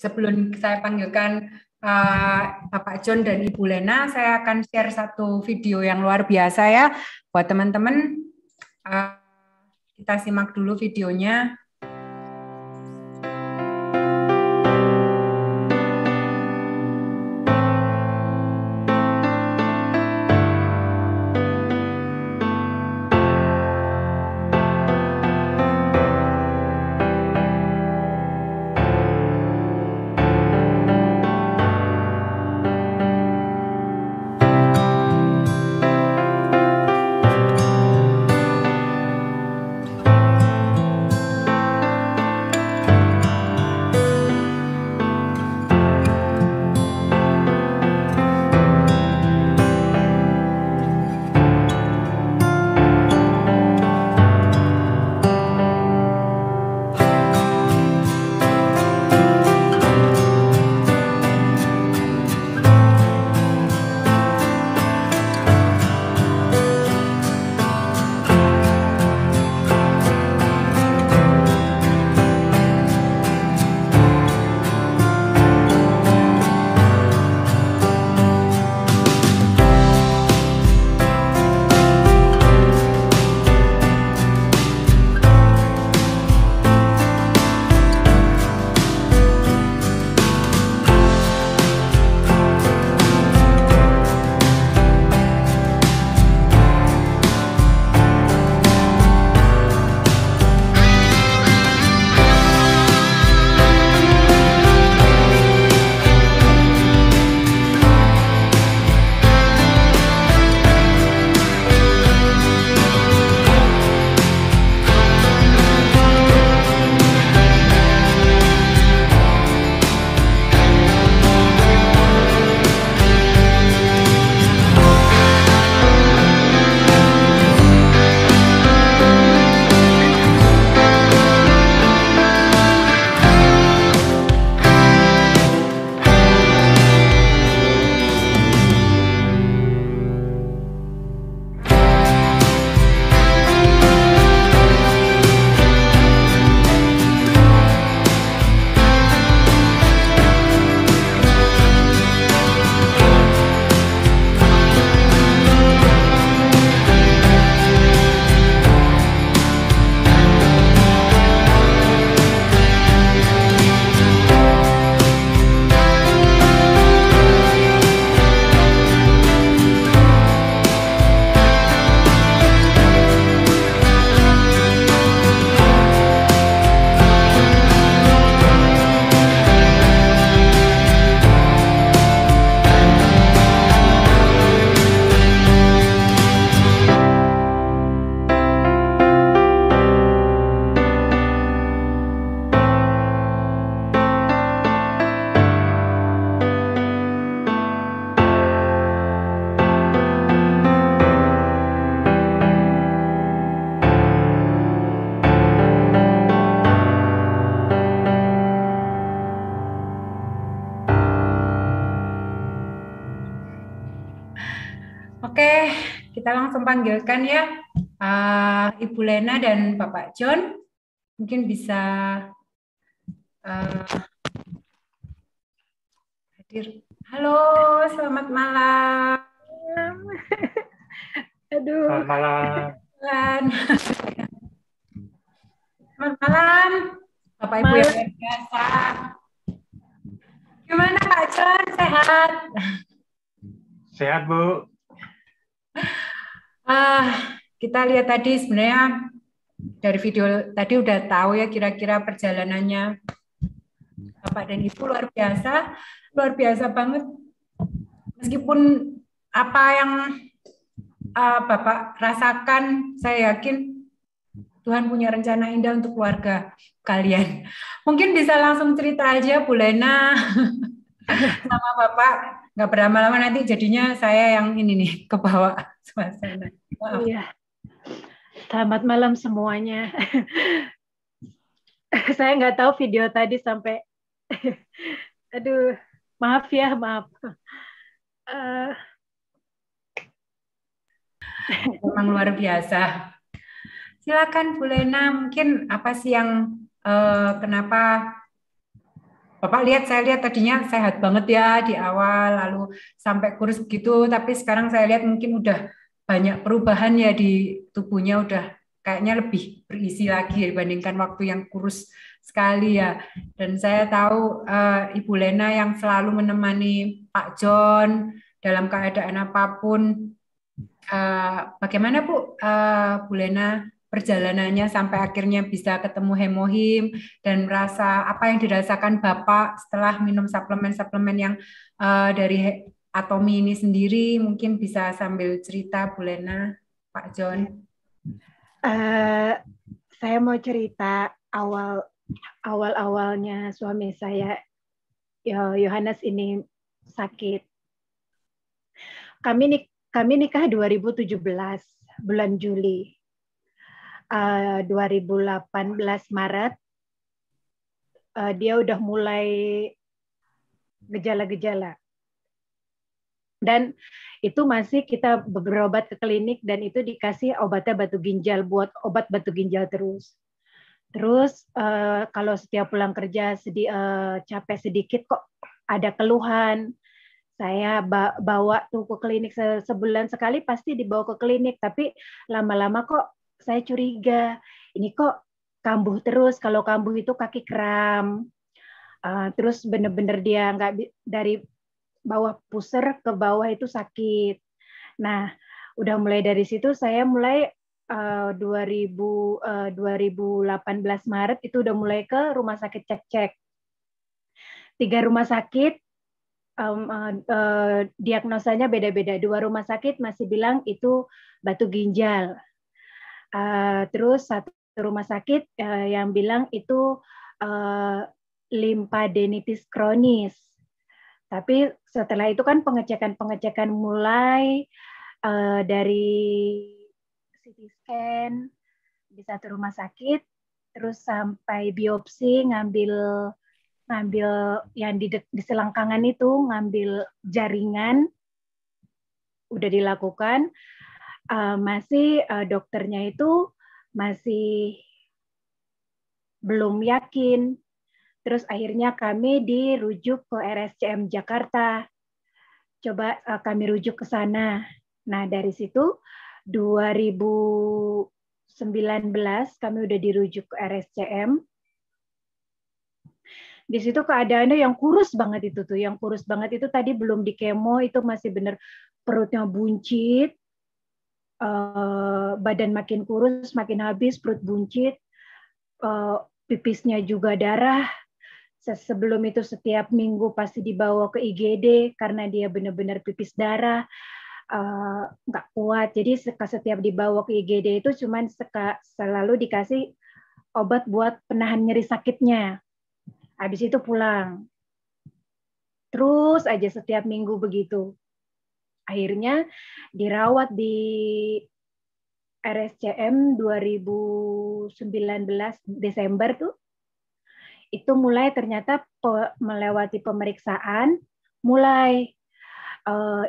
Sebelum saya panggilkan Bapak John dan Ibu Lena, saya akan share satu video yang luar biasa ya buat teman-teman. Kita simak dulu videonya. Oke, kita langsung panggilkan ya Ibu Lena dan Bapak John. Mungkin bisa hadir. Halo, selamat malam. Aduh. Selamat malam. Selamat malam, Bapak Ibu yang biasa. Gimana Pak John? Sehat? Sehat, Bu. Kita lihat tadi sebenarnya dari video tadi udah tahu ya kira-kira perjalanannya Bapak dan Ibu luar biasa banget. Meskipun apa yang Bapak rasakan, saya yakin Tuhan punya rencana indah untuk keluarga kalian. Mungkin bisa langsung cerita aja Bu Lena sama Bapak, nggak berlama-lama nanti jadinya saya yang ini nih ke bawah suasana. Maaf. Iya. Selamat malam semuanya. Saya nggak tahu video tadi sampai, aduh, maaf ya, maaf. Memang luar biasa. Silakan Bu Lena, mungkin apa sih yang kenapa Bapak lihat, saya lihat tadinya sehat banget ya di awal, lalu sampai kurus begitu, tapi sekarang saya lihat mungkin udah banyak perubahan ya di tubuhnya, udah kayaknya lebih berisi lagi dibandingkan waktu yang kurus sekali ya. Dan saya tahu Ibu Lena yang selalu menemani Pak John dalam keadaan apapun. Bagaimana Bu, Bu Lena perjalanannya sampai akhirnya bisa ketemu Hemohim dan merasa apa yang dirasakan Bapak setelah minum suplemen-suplemen yang dari Atomi ini sendiri, mungkin bisa sambil cerita Bu Lena, Pak John. Saya mau cerita awal-awalnya suami saya Yohanes ini sakit. Kami nikah 2017 bulan Juli. 2018 Maret dia udah mulai gejala-gejala. Dan itu masih kita berobat ke klinik dan itu dikasih obatnya batu ginjal, buat obat batu ginjal terus. Terus kalau setiap pulang kerja capek sedikit kok ada keluhan. Saya bawa tuh ke klinik sebulan sekali pasti dibawa ke klinik, tapi lama-lama kok saya curiga, ini kok kambuh terus, kalau kambuh itu kaki kram. Terus bener-bener dia nggak dari bawah pusar ke bawah itu sakit. Nah, udah mulai dari situ saya mulai 2018 Maret itu udah mulai ke rumah sakit cek-cek. 3 rumah sakit, diagnosanya beda-beda. 2 rumah sakit masih bilang itu batu ginjal. Terus 1 rumah sakit yang bilang itu limfadenitis kronis. Tapi setelah itu kan pengecekan mulai dari CT scan di 1 rumah sakit, terus sampai biopsi, ngambil yang di selangkangan itu, ngambil jaringan, udah dilakukan. Masih dokternya itu masih belum yakin. Terus akhirnya kami dirujuk ke RSCM Jakarta. Coba kami rujuk ke sana. Nah, dari situ 2019 kami udah dirujuk ke RSCM. Di situ keadaannya yang kurus banget itu tuh, yang kurus banget itu tadi belum di kemo, itu masih bener perutnya buncit, badan makin kurus, makin habis, perut buncit, pipisnya juga darah. Sebelum itu setiap minggu pasti dibawa ke IGD karena dia benar-benar pipis darah, nggak kuat. Jadi setiap dibawa ke IGD itu cuman selalu dikasih obat buat penahan nyeri sakitnya. Habis itu pulang. Terus aja setiap minggu begitu. Akhirnya dirawat di RSCM 2019 Desember tuh. Itu mulai ternyata melewati pemeriksaan, mulai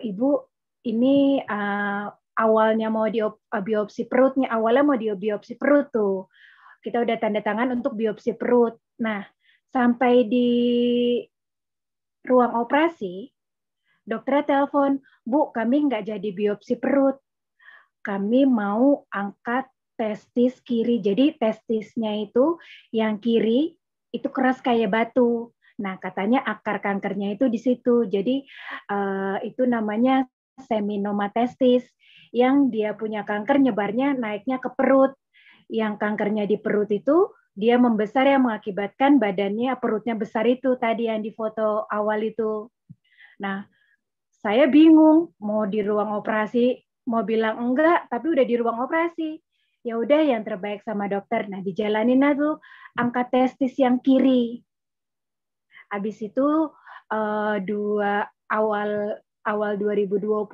Ibu ini awalnya mau biopsi perutnya, awalnya mau biopsi perut tuh. Kita udah tanda tangan untuk biopsi perut. Nah, sampai di ruang operasi, dokternya telepon, Bu, kami nggak jadi biopsi perut. Kami mau angkat testis kiri. Jadi testisnya itu yang kiri itu keras kayak batu. Nah, katanya akar kankernya itu di situ. Jadi itu namanya seminoma testis. Yang dia punya kanker nyebarnya naiknya ke perut. Yang kankernya di perut itu dia membesar yang mengakibatkan badannya, perutnya besar itu tadi yang di foto awal itu. Nah, saya bingung mau di ruang operasi, mau bilang enggak, tapi udah di ruang operasi. Ya udah yang terbaik sama dokter. Nah, dijalanin tuh angkat testis yang kiri. Habis itu awal 2020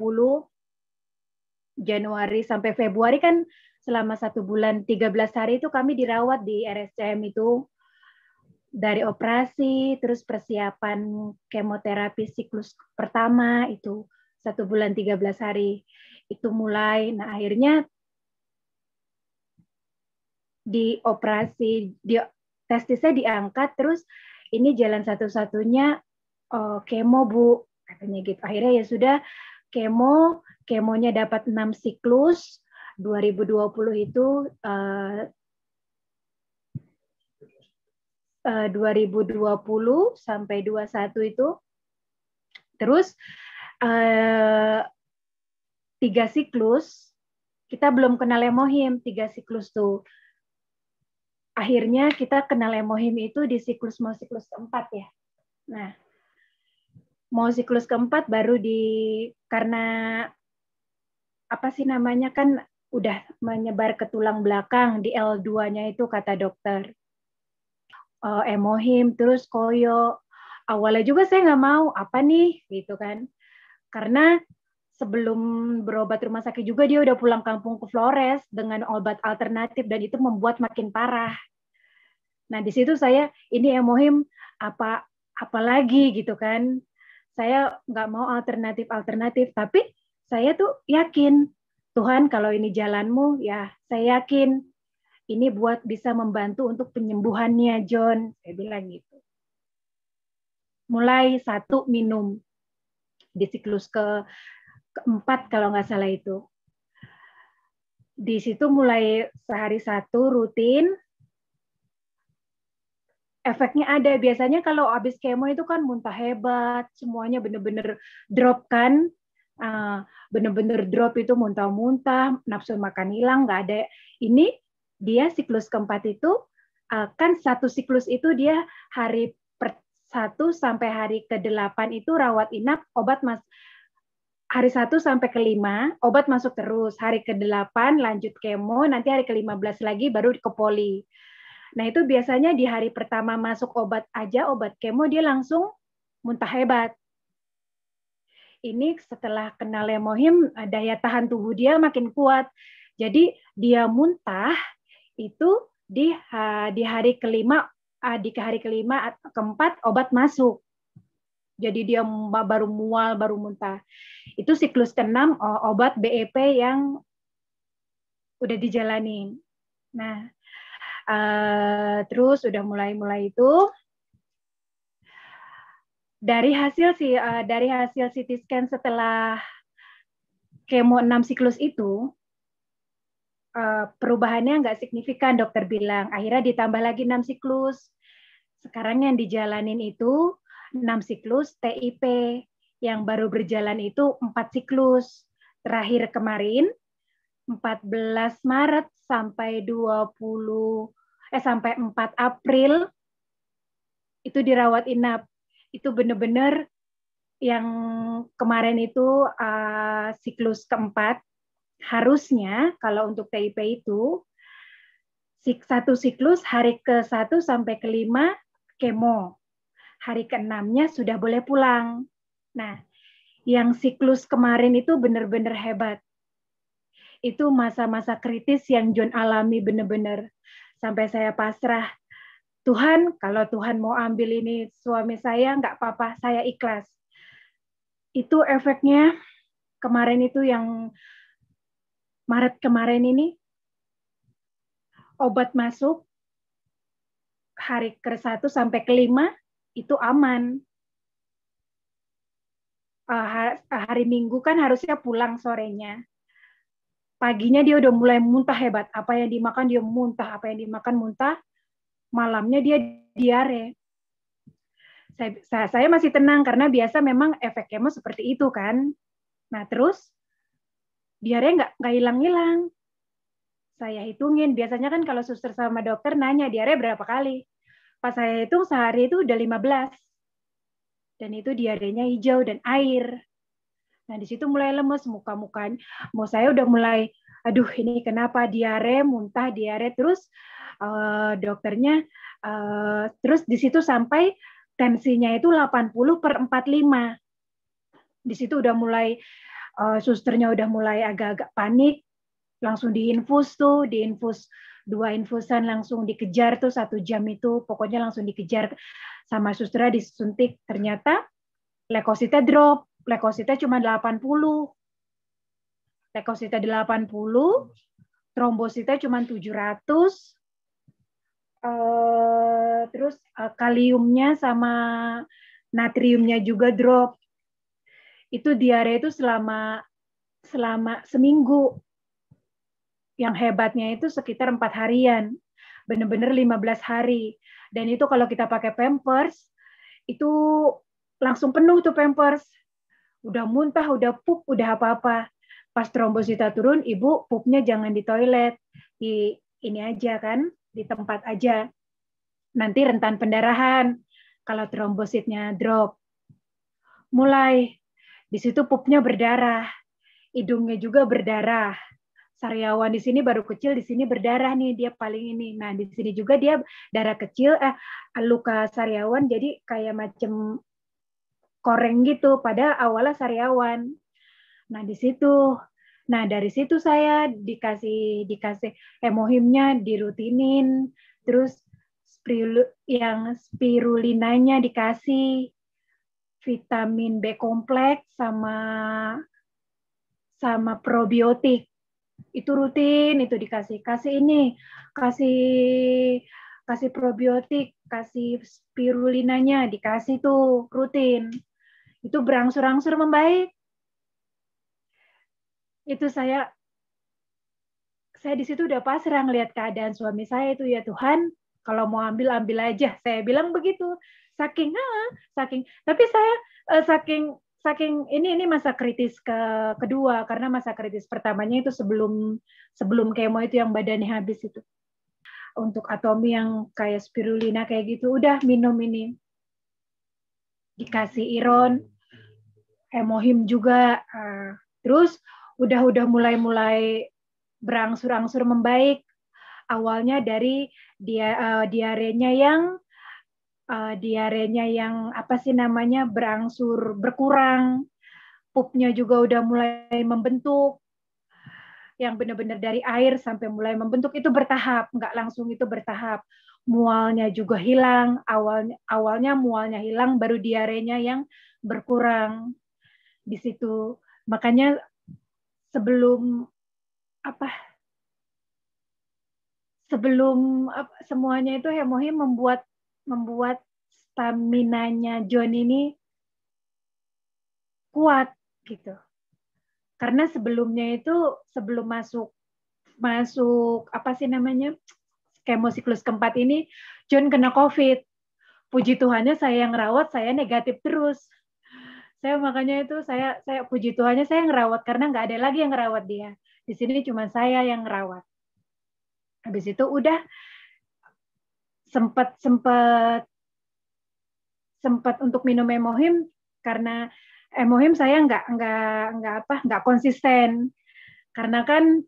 Januari sampai Februari kan selama 1 bulan 13 hari itu kami dirawat di RSCM itu, dari operasi terus persiapan kemoterapi siklus pertama itu 1 bulan 13 hari itu mulai. Nah, akhirnya di operasi testisnya diangkat, terus ini jalan satu-satunya kemo Bu, katanya gitu. Akhirnya ya sudah kemonya dapat 6 siklus. 2020 itu 2020 sampai 21 itu. Terus 3 siklus, kita belum kenal Lemohim, 3 siklus tuh. Akhirnya kita kenal Lemohim itu di siklus keempat ya. Nah, siklus keempat baru karena apa sih namanya kan udah menyebar ke tulang belakang di L2-nya itu kata dokter. Emohim, terus koyo. Awalnya juga saya nggak mau, apa nih, gitu kan. Karena sebelum berobat rumah sakit juga dia udah pulang kampung ke Flores dengan obat alternatif dan itu membuat makin parah. Nah di situ saya ini emohim apa lagi gitu kan. Saya nggak mau alternatif, tapi saya tuh yakin Tuhan kalau ini jalanmu ya saya yakin ini buat bisa membantu untuk penyembuhannya John. Saya bilang gitu. Mulai 1 minum di siklus keempat kalau nggak salah itu. Di situ mulai sehari 1 rutin. Efeknya ada. Biasanya kalau habis kemo itu kan muntah hebat, semuanya bener-bener drop kan. Bener-bener drop itu muntah-muntah, nafsu makan hilang, nggak ada. Ini dia siklus keempat itu, kan 1 siklus itu dia hari 1 sampai hari ke-8 itu rawat inap, obat hari 1 sampai ke-5, obat masuk terus. Hari ke-8 lanjut kemo, nanti hari ke-15 lagi baru ke poli. Nah itu biasanya di hari pertama masuk obat kemo dia langsung muntah hebat. Ini setelah kenal Lemohim, daya tahan tubuh dia makin kuat. Jadi dia muntah itu di hari ke-5, keempat obat masuk. Jadi dia baru mual, baru muntah. Itu siklus ke-6 obat BEP yang udah dijalanin. Nah, terus udah mulai itu dari hasil CT scan setelah kemo 6 siklus itu perubahannya nggak signifikan, dokter bilang. Akhirnya ditambah lagi 6 siklus. Sekarang yang dijalanin itu 6 siklus TIP, yang baru berjalan itu 4 siklus. Terakhir kemarin 14 Maret sampai 4 April itu dirawat inap. Itu benar-benar yang kemarin itu siklus keempat. Harusnya kalau untuk TIP itu 1 siklus hari ke-1 sampai ke-5 kemo. Hari ke-6-nya sudah boleh pulang. Nah, yang siklus kemarin itu benar-benar hebat. Itu masa-masa kritis yang John alami benar-benar. Sampai saya pasrah. Tuhan, kalau Tuhan mau ambil ini suami saya, nggak apa-apa, saya ikhlas. Itu efeknya kemarin itu yang Maret kemarin ini, obat masuk hari ke-1 sampai ke-5 itu aman. Hari Minggu kan harusnya pulang sorenya. Paginya dia udah mulai muntah hebat. Apa yang dimakan dia muntah, apa yang dimakan muntah. Malamnya dia diare. Saya masih tenang karena biasa memang efek kemo seperti itu kan. Nah terus diare nggak hilang-hilang. Saya hitungin, biasanya kan kalau suster sama dokter nanya diare berapa kali. Pas saya hitung sehari itu udah 15. Dan itu diarenya hijau dan air. Nah di situ mulai lemes muka-mukanya. Mau saya udah mulai, aduh ini kenapa diare, muntah diare. Terus dokternya, terus di situ sampai tensinya itu 80/45. Di situ udah mulai, susternya udah mulai agak-agak panik. Langsung diinfus 2 infusan langsung dikejar tuh 1 jam itu, pokoknya langsung dikejar sama susternya disuntik. Ternyata leukositnya drop, leukositnya cuma 80. Leukositnya 80, trombositnya cuma 700, Terus kaliumnya sama natriumnya juga drop. Itu diare itu selama seminggu. Yang hebatnya itu sekitar 4 harian. Benar-benar 15 hari. Dan itu kalau kita pakai Pampers, itu langsung penuh tuh Pampers. Udah muntah, udah pup, udah apa-apa. Pas trombosita turun, ibu pupnya jangan di toilet. Di ini aja kan, di tempat aja. Nanti rentan pendarahan kalau trombositnya drop. Mulai di situ pupnya berdarah, hidungnya juga berdarah. Sariawan di sini baru kecil, di sini berdarah nih, dia paling ini. Nah, di sini juga dia darah kecil, luka sariawan jadi kayak macam koreng gitu, pada awalnya sariawan. Nah, di situ. Nah, dari situ saya dikasih hemohimnya dirutinin, terus yang spirulinanya dikasih, vitamin B kompleks sama probiotik. Itu rutin itu dikasih. Kasih probiotik, kasih spirulinanya dikasih tuh rutin. Itu berangsur-angsur membaik. Itu saya di situ udah pasrah ngelihat keadaan suami saya itu, ya Tuhan, kalau mau ambil aja. Saya bilang begitu. Saking. Tapi saya saking ini masa kritis kedua, karena masa kritis pertamanya itu sebelum kemo itu yang badannya habis itu. Untuk atomi yang kayak spirulina kayak gitu, udah minum ini. Dikasih iron, hemohim juga. Terus udah mulai berangsur-angsur membaik. Awalnya dari diarenya yang apa sih namanya, berangsur berkurang, pupnya juga udah mulai membentuk, yang benar-benar dari air sampai mulai membentuk itu bertahap, nggak langsung, itu bertahap. Mualnya juga hilang, awalnya mualnya hilang, baru diarenya yang berkurang di situ. Makanya sebelum semuanya itu hemohim membuat staminanya John ini kuat gitu. Karena sebelumnya itu sebelum masuk apa sih namanya, kemo siklus keempat ini, John kena COVID. Puji Tuhannya saya yang rawat, saya negatif terus. Makanya itu saya puji Tuhannya saya ngerawat, karena nggak ada lagi yang ngerawat dia. Di sini cuma saya yang ngerawat. Habis itu udah sempat untuk minum hemohim, karena hemohim saya nggak konsisten, karena kan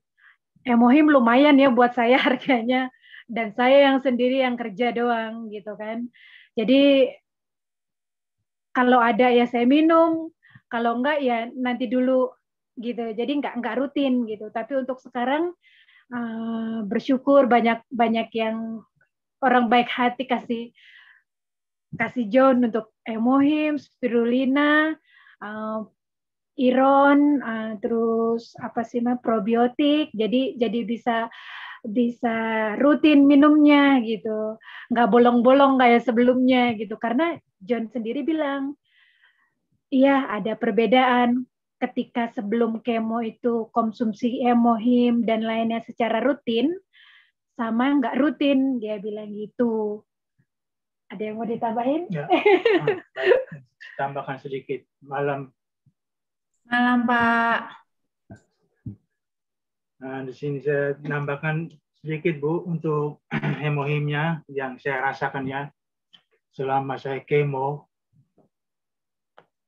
hemohim lumayan ya buat saya harganya, dan saya yang sendiri yang kerja doang gitu kan. Jadi kalau ada ya saya minum, kalau enggak ya nanti dulu gitu. Jadi nggak rutin gitu. Tapi untuk sekarang bersyukur banyak yang orang baik hati kasih John untuk hemohim, spirulina, iron, terus apa sih probiotik. Jadi bisa rutin minumnya gitu, nggak bolong-bolong kayak sebelumnya gitu. Karena John sendiri bilang, iya ada perbedaan ketika sebelum kemo itu konsumsi hemohim dan lainnya secara rutin, sama nggak rutin, dia bilang gitu. Ada yang mau ditambahin? Ya. Tambahkan sedikit. Malam Pak. Nah, di sini saya nambahkan sedikit Bu untuk hemohimnya yang saya rasakan ya selama saya kemo.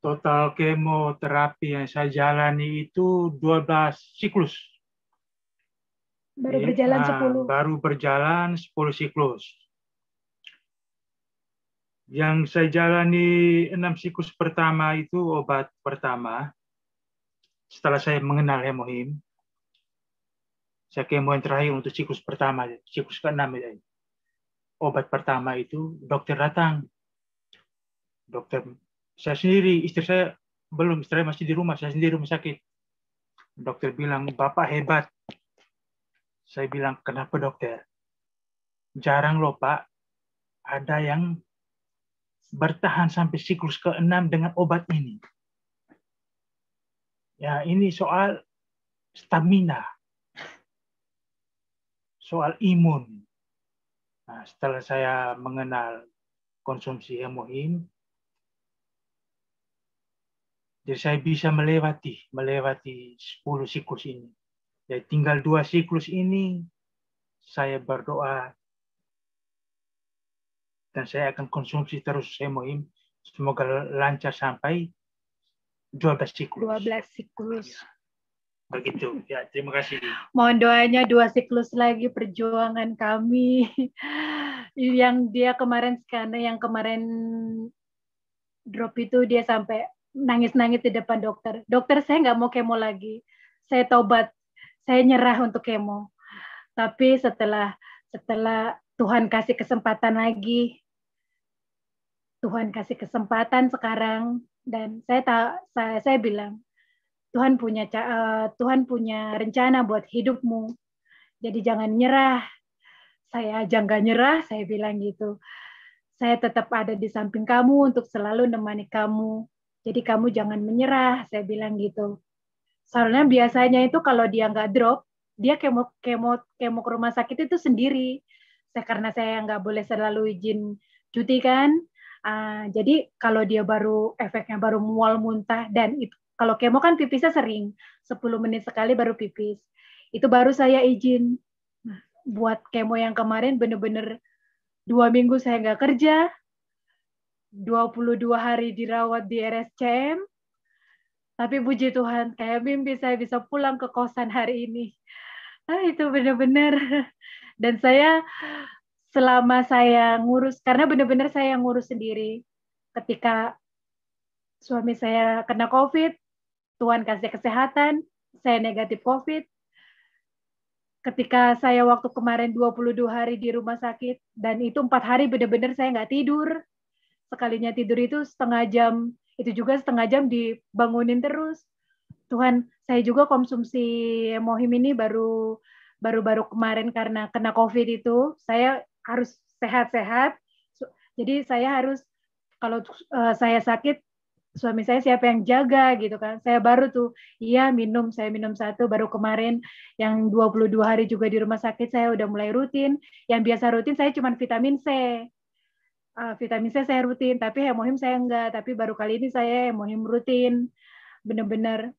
Total kemoterapi yang saya jalani itu 12 siklus. Baru berjalan 10. Baru berjalan 10 siklus. Yang saya jalani 6 siklus pertama itu obat pertama. Setelah saya mengenal hemohim, saya kemo yang terakhir untuk siklus pertama, siklus ke-6 ya. Obat pertama itu dokter datang. Dokter, saya sendiri, istri saya belum, istri saya masih di rumah, saya sendiri rumah sakit. Dokter bilang, Bapak hebat. Saya bilang, kenapa dokter? jarang loh Pak, ada yang bertahan sampai siklus ke-6 dengan obat ini. Ya, ini soal stamina, soal imun. Nah, setelah saya mengenal konsumsi Hemohim, jadi saya bisa melewati 10 siklus ini. Jadi tinggal 2 siklus ini, saya berdoa dan saya akan konsumsi terus Hemohim. Semoga lancar sampai 12 siklus. 12 siklus. Ya, begitu. Ya, terima kasih. Mohon doanya 2 siklus lagi perjuangan kami. Yang dia kemarin drop itu dia sampai nangis-nangis di depan dokter. Dokter, saya nggak mau kemo lagi. Saya tobat. Saya nyerah untuk kemo. Tapi setelah Tuhan kasih kesempatan lagi, Tuhan kasih kesempatan sekarang, dan saya bilang, Tuhan punya rencana buat hidupmu. Jadi jangan nyerah. Saya aja nggak nyerah, saya bilang gitu. Saya tetap ada di samping kamu untuk selalu menemani kamu. Jadi kamu jangan menyerah, saya bilang gitu. Soalnya biasanya itu kalau dia nggak drop, dia kemo ke rumah sakit itu sendiri. Karena saya nggak boleh selalu izin cuti kan. Jadi kalau dia efeknya baru mual muntah, dan itu kalau kemo kan pipisnya sering, 10 menit sekali baru pipis. Itu baru saya izin. Nah, buat kemo yang kemarin bener-bener 2 minggu saya nggak kerja, 22 hari dirawat di RSCM, tapi puji Tuhan, kayak mimpi saya bisa pulang ke kosan hari ini. Itu benar-benar. Dan saya selama saya ngurus, karena benar-benar saya ngurus sendiri. Ketika suami saya kena COVID, Tuhan kasih kesehatan, saya negatif COVID. Ketika saya waktu kemarin 22 hari di rumah sakit, dan itu 4 hari benar-benar saya nggak tidur. Sekalinya tidur itu setengah jam, itu juga setengah jam dibangunin terus. Tuhan, saya juga konsumsi Hemohim ini baru kemarin karena kena COVID itu, saya harus sehat-sehat. Jadi saya harus, kalau saya sakit, suami saya siapa yang jaga gitu kan. Saya baru tuh, saya minum 1, baru kemarin yang 22 hari juga di rumah sakit saya udah mulai rutin. Yang biasa rutin saya cuma vitamin C. Vitamin C saya rutin, tapi Hemohim saya enggak. Tapi baru kali ini saya Hemohim rutin. Bener-bener.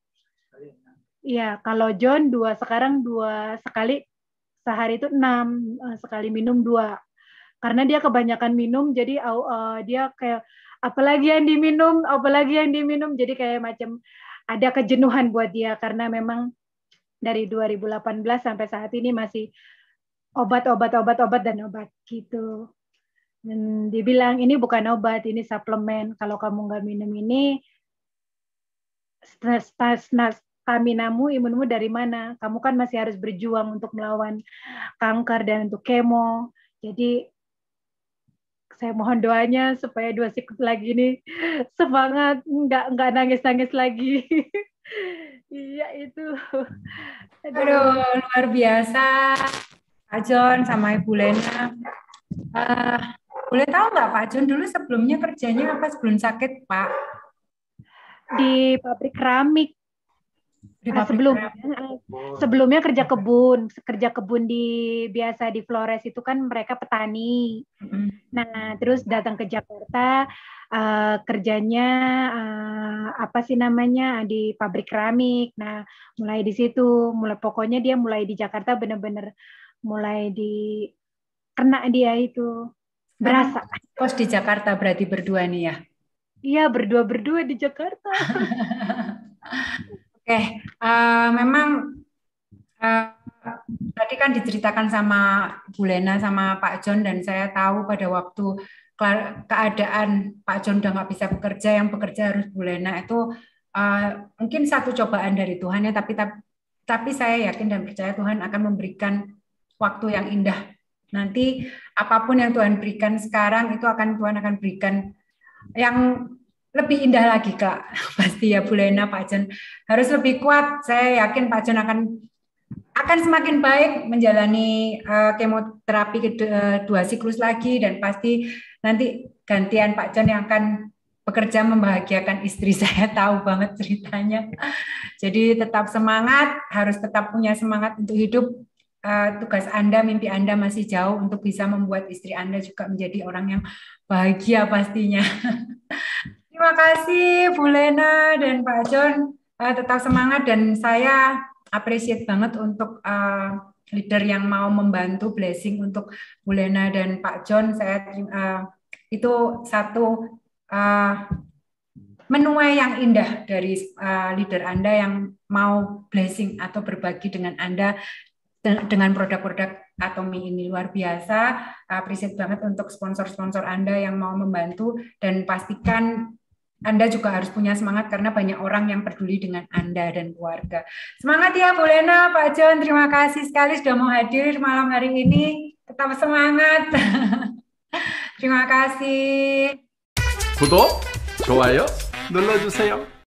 Iya, kalau John sekarang 2 sekali sehari itu 6, sekali minum 2. Karena dia kebanyakan minum, jadi dia kayak apalagi yang diminum, jadi kayak macam ada kejenuhan buat dia, karena memang dari 2018 sampai saat ini masih obat gitu. Dan dibilang ini bukan obat, ini suplemen. Kalau kamu nggak minum ini, staminamu, imunmu dari mana? Kamu kan masih harus berjuang untuk melawan kanker dan untuk kemo. Jadi saya mohon doanya supaya 2 siklus lagi ini semangat, nggak nangis lagi. Iya itu. Aduh, luar biasa, Pak John sama Ibu Lena. Boleh tahu nggak Pak John dulu sebelumnya kerjanya apa sebelum sakit Pak? Di pabrik keramik. Sebelumnya kerja kebun biasa di Flores itu kan mereka petani. Nah, terus datang ke Jakarta, kerjanya apa sih namanya di pabrik keramik. Nah, mulai di situ, pokoknya dia mulai di Jakarta benar-benar mulai kena dia itu berasa. Kos di Jakarta berarti berdua nih ya? Iya, berdua di Jakarta. Oke, memang tadi kan diceritakan sama Bu Lena sama Pak John, dan saya tahu pada waktu keadaan Pak John udah nggak bisa bekerja, yang bekerja harus Bu Lena, itu mungkin satu cobaan dari Tuhan ya, tapi saya yakin dan percaya Tuhan akan memberikan waktu yang indah. Nanti apapun yang Tuhan berikan sekarang itu Tuhan akan berikan yang lebih indah lagi Kak. Pasti ya Bu Lena, Pak John harus lebih kuat. Saya yakin Pak John akan akan semakin baik menjalani kemoterapi kedua siklus lagi, dan pasti nanti gantian Pak John yang akan bekerja membahagiakan istri. Saya tahu banget ceritanya. Jadi tetap semangat, harus tetap punya semangat untuk hidup. Tugas Anda, mimpi Anda masih jauh untuk bisa membuat istri Anda juga menjadi orang yang bahagia pastinya. Terima kasih Bu Lena dan Pak John, tetap semangat, dan saya appreciate banget untuk leader yang mau membantu blessing untuk Bu Lena dan Pak John. Saya itu satu menuai yang indah dari leader Anda yang mau blessing atau berbagi dengan Anda dengan produk-produk Atomy ini. Luar biasa, appreciate banget untuk sponsor-sponsor Anda yang mau membantu, dan pastikan Anda juga harus punya semangat karena banyak orang yang peduli dengan Anda dan keluarga. Semangat ya Bu Lena, Pak John, terima kasih sekali sudah mau hadir malam hari ini. Tetap semangat. Terima kasih. 구독, 좋아요 눌러주세요.